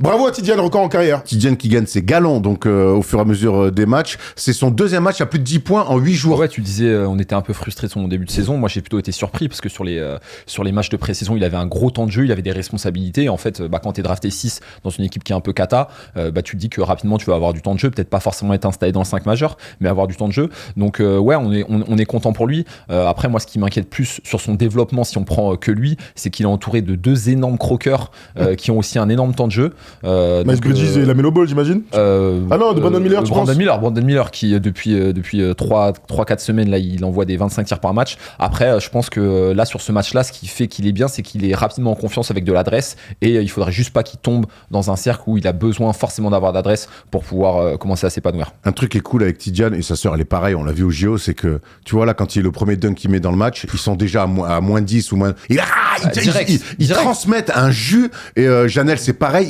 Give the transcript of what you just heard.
Bravo à Tidiane, record en carrière. Tidiane qui gagne ses galons donc au fur et à mesure des matchs. C'est son deuxième match à plus de 10 points en 8 jours. Ouais, tu disais, on était un peu frustré de son début de saison. Moi, j'ai plutôt été surpris parce que sur les matchs de pré-saison, il avait un gros temps de jeu, il avait des responsabilités. En fait, quand t'es drafté 6 dans une équipe qui est un peu cata, tu te dis que rapidement tu vas avoir du temps de jeu, peut-être pas forcément être installé dans le 5 majeur, mais avoir du temps de jeu. Donc, ouais, on est content pour lui. Après, moi, ce qui m'inquiète plus sur son développement, si on prend que lui, c'est qu'il est entouré de 2 énormes croqueurs qui ont aussi un énorme temps de jeu. Miles Bridges et la Melo Ball, j'imagine. Ah non, de Brandon Miller, tu penses? Brandon Miller qui depuis 3-4 semaines là, il envoie des 25 tirs par match. Après, je pense que là sur ce match-là, ce qui fait qu'il est bien, c'est qu'il est rapidement en confiance avec de l'adresse et il faudrait juste pas qu'il tombe dans un cercle où il a besoin forcément d'avoir d'adresse pour pouvoir commencer à s'épanouir. Un truc qui est cool avec Tidiane et sa sœur, elle est pareille, on l'a vu au JO, c'est que tu vois là quand il est le premier dunk qu'il met dans le match, ils sont déjà à moins 10 ou moins. Ils transmettent un jus et Janelle c'est pareil,